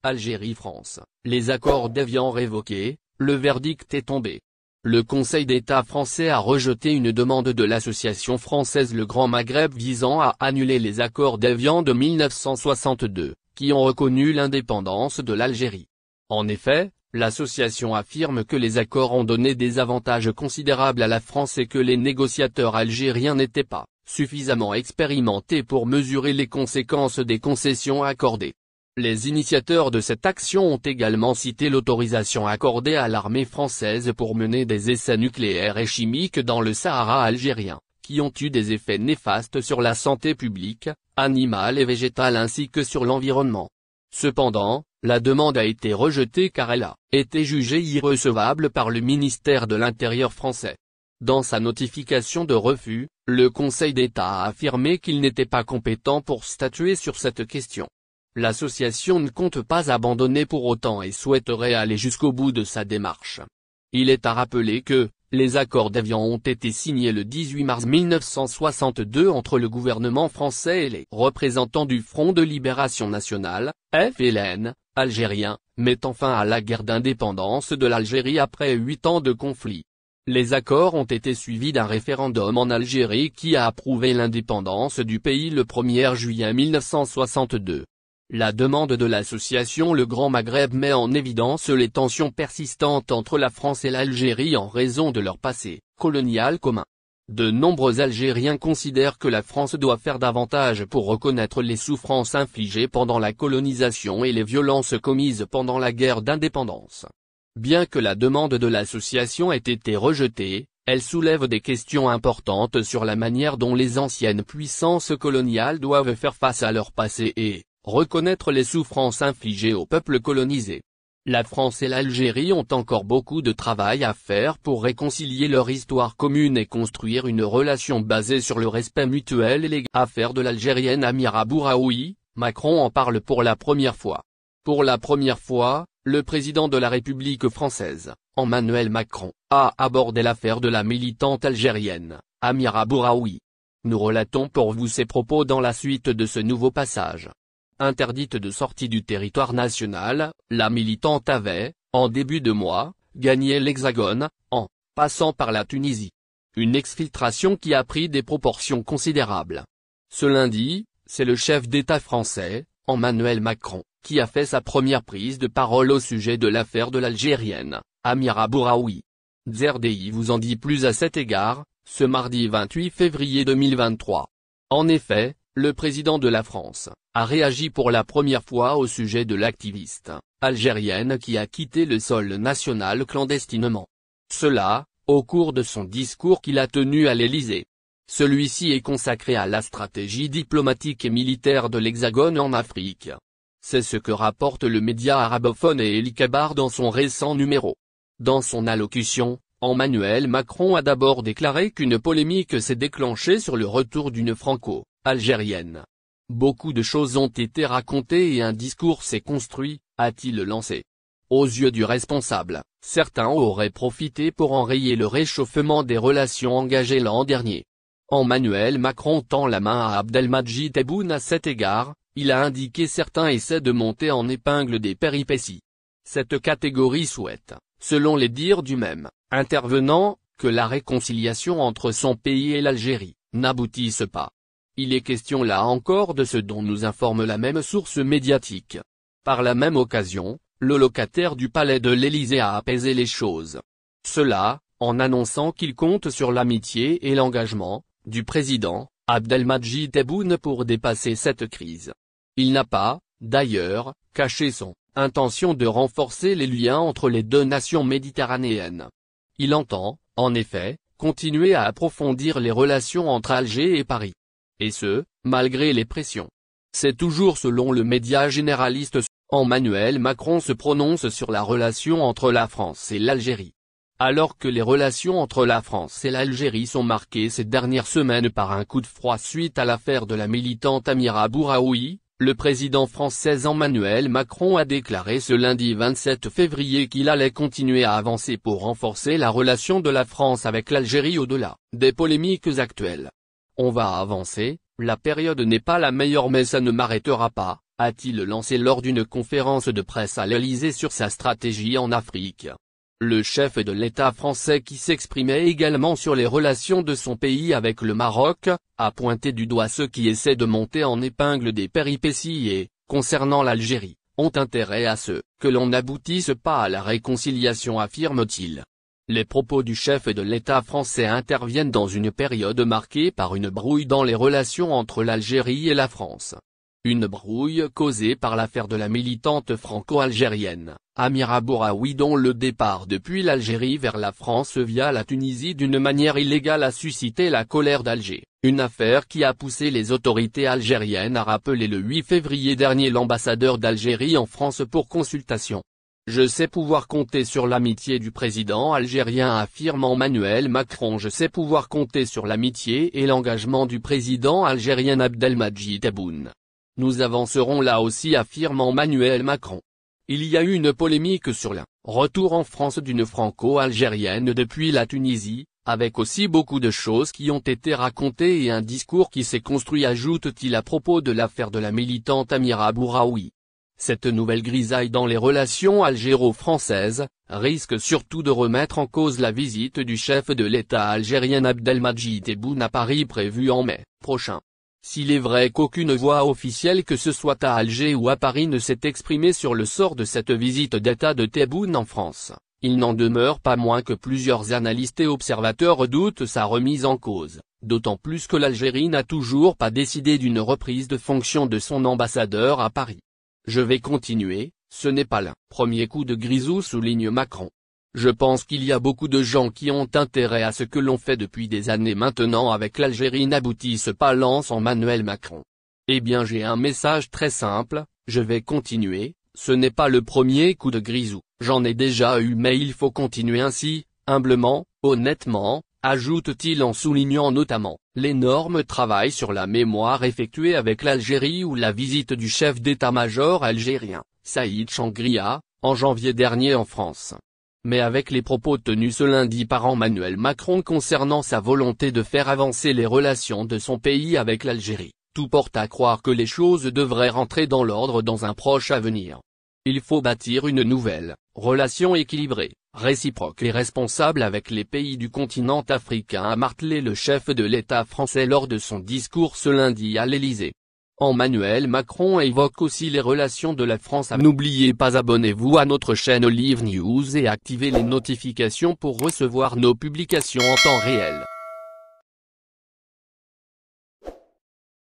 Algérie-France, les accords d'Évian révoqués, le verdict est tombé. Le Conseil d'État français a rejeté une demande de l'association française Le Grand Maghreb visant à annuler les accords d'Évian de 1962, qui ont reconnu l'indépendance de l'Algérie. En effet, l'association affirme que les accords ont donné des avantages considérables à la France et que les négociateurs algériens n'étaient pas suffisamment expérimentés pour mesurer les conséquences des concessions accordées. Les initiateurs de cette action ont également cité l'autorisation accordée à l'armée française pour mener des essais nucléaires et chimiques dans le Sahara algérien, qui ont eu des effets néfastes sur la santé publique, animale et végétale ainsi que sur l'environnement. Cependant, la demande a été rejetée car elle a été jugée irrecevable par le ministère de l'Intérieur français. Dans sa notification de refus, le Conseil d'État a affirmé qu'il n'était pas compétent pour statuer sur cette question. L'association ne compte pas abandonner pour autant et souhaiterait aller jusqu'au bout de sa démarche. Il est à rappeler que, les accords d'Évian ont été signés le 18 mars 1962 entre le gouvernement français et les représentants du Front de Libération Nationale, FLN, algérien, mettant fin à la guerre d'indépendance de l'Algérie après 8 ans de conflit. Les accords ont été suivis d'un référendum en Algérie qui a approuvé l'indépendance du pays le 1er juillet 1962. La demande de l'association Le Grand Maghreb met en évidence les tensions persistantes entre la France et l'Algérie en raison de leur passé colonial commun. De nombreux Algériens considèrent que la France doit faire davantage pour reconnaître les souffrances infligées pendant la colonisation et les violences commises pendant la guerre d'indépendance. Bien que la demande de l'association ait été rejetée, elle soulève des questions importantes sur la manière dont les anciennes puissances coloniales doivent faire face à leur passé et reconnaître les souffrances infligées aux peuples colonisés. La France et l'Algérie ont encore beaucoup de travail à faire pour réconcilier leur histoire commune et construire une relation basée sur le respect mutuel et les affaires de l'Algérienne Amira Bouraoui, Macron en parle pour la première fois. Pour la première fois, le président de la République française, Emmanuel Macron, a abordé l'affaire de la militante algérienne, Amira Bouraoui. Nous relatons pour vous ses propos dans la suite de ce nouveau passage. Interdite de sortie du territoire national, la militante avait, en début de mois, gagné l'Hexagone, en passant par la Tunisie. Une exfiltration qui a pris des proportions considérables. Ce lundi, c'est le chef d'État français, Emmanuel Macron, qui a fait sa première prise de parole au sujet de l'affaire de l'Algérienne, Amira Bouraoui. ZRDI vous en dit plus à cet égard, ce mardi 28 février 2023. En effet, le président de la France a réagi pour la première fois au sujet de l'activiste algérienne qui a quitté le sol national clandestinement. Cela, au cours de son discours qu'il a tenu à l'Élysée. Celui-ci est consacré à la stratégie diplomatique et militaire de l'Hexagone en Afrique. C'est ce que rapporte le média arabophone et El Kabar dans son récent numéro. Dans son allocution, Emmanuel Macron a d'abord déclaré qu'une polémique s'est déclenchée sur le retour d'une franco-algérienne. Beaucoup de choses ont été racontées et un discours s'est construit, a-t-il lancé. Aux yeux du responsable, certains auraient profité pour enrayer le réchauffement des relations engagées l'an dernier. Emmanuel Macron tend la main à Abdelmadjid Tebboune à cet égard, il a indiqué certains essaient de monter en épingle des péripéties. Cette catégorie souhaite, selon les dires du même intervenant, que la réconciliation entre son pays et l'Algérie n'aboutisse pas. Il est question là encore de ce dont nous informe la même source médiatique. Par la même occasion, le locataire du palais de l'Élysée a apaisé les choses. Cela, en annonçant qu'il compte sur l'amitié et l'engagement du président Abdelmadjid Tebboune pour dépasser cette crise. Il n'a pas, d'ailleurs, caché son intention de renforcer les liens entre les deux nations méditerranéennes. Il entend, en effet, continuer à approfondir les relations entre Alger et Paris. Et ce, malgré les pressions. C'est toujours selon le média généraliste. Emmanuel Macron se prononce sur la relation entre la France et l'Algérie. Alors que les relations entre la France et l'Algérie sont marquées ces dernières semaines par un coup de froid suite à l'affaire de la militante Amira Bouraoui, le président français Emmanuel Macron a déclaré ce lundi 27 février qu'il allait continuer à avancer pour renforcer la relation de la France avec l'Algérie au-delà des polémiques actuelles. On va avancer, la période n'est pas la meilleure mais ça ne m'arrêtera pas, a-t-il lancé lors d'une conférence de presse à l'Élysée sur sa stratégie en Afrique. Le chef de l'État français, qui s'exprimait également sur les relations de son pays avec le Maroc, a pointé du doigt ceux qui essaient de monter en épingle des péripéties et, concernant l'Algérie, ont intérêt à ce que l'on n'aboutisse pas à la réconciliation, affirme-t-il. Les propos du chef de l'État français interviennent dans une période marquée par une brouille dans les relations entre l'Algérie et la France. Une brouille causée par l'affaire de la militante franco-algérienne, Amira Bouraoui, dont le départ depuis l'Algérie vers la France via la Tunisie d'une manière illégale a suscité la colère d'Alger, une affaire qui a poussé les autorités algériennes à rappeler le 8 février dernier l'ambassadeur d'Algérie en France pour consultation. Je sais pouvoir compter sur l'amitié du président algérien, affirme Emmanuel Macron. Je sais pouvoir compter sur l'amitié et l'engagement du président algérien Abdelmadjid Tebboune. Nous avancerons là aussi, affirme Emmanuel Macron. Il y a eu une polémique sur le retour en France d'une franco-algérienne depuis la Tunisie, avec aussi beaucoup de choses qui ont été racontées et un discours qui s'est construit, ajoute-t-il à propos de l'affaire de la militante Amira Bouraoui. Cette nouvelle grisaille dans les relations algéro-françaises risque surtout de remettre en cause la visite du chef de l'État algérien Abdelmadjid Tebboune à Paris prévue en mai prochain. S'il est vrai qu'aucune voix officielle, que ce soit à Alger ou à Paris, ne s'est exprimée sur le sort de cette visite d'État de Tebboune en France, il n'en demeure pas moins que plusieurs analystes et observateurs redoutent sa remise en cause, d'autant plus que l'Algérie n'a toujours pas décidé d'une reprise de fonction de son ambassadeur à Paris. Je vais continuer, ce n'est pas le premier coup de grisou, souligne Macron. Je pense qu'il y a beaucoup de gens qui ont intérêt à ce que l'on fait depuis des années maintenant avec l'Algérie n'aboutisse pas, lance Emmanuel Macron. Eh bien, j'ai un message très simple, je vais continuer, ce n'est pas le premier coup de grisou, j'en ai déjà eu, mais il faut continuer ainsi, humblement, honnêtement, ajoute-t-il en soulignant notamment l'énorme travail sur la mémoire effectué avec l'Algérie ou la visite du chef d'état-major algérien, Saïd Changria, en janvier dernier en France. Mais avec les propos tenus ce lundi par Emmanuel Macron concernant sa volonté de faire avancer les relations de son pays avec l'Algérie, tout porte à croire que les choses devraient rentrer dans l'ordre dans un proche avenir. Il faut bâtir une nouvelle relation équilibrée, réciproque et responsable avec les pays du continent africain, a martelé le chef de l'État français lors de son discours ce lundi à l'Élysée. Emmanuel Macron évoque aussi les relations de la France. N'oubliez pas, abonnez-vous à notre chaîne Olive News et activez les notifications pour recevoir nos publications en temps réel.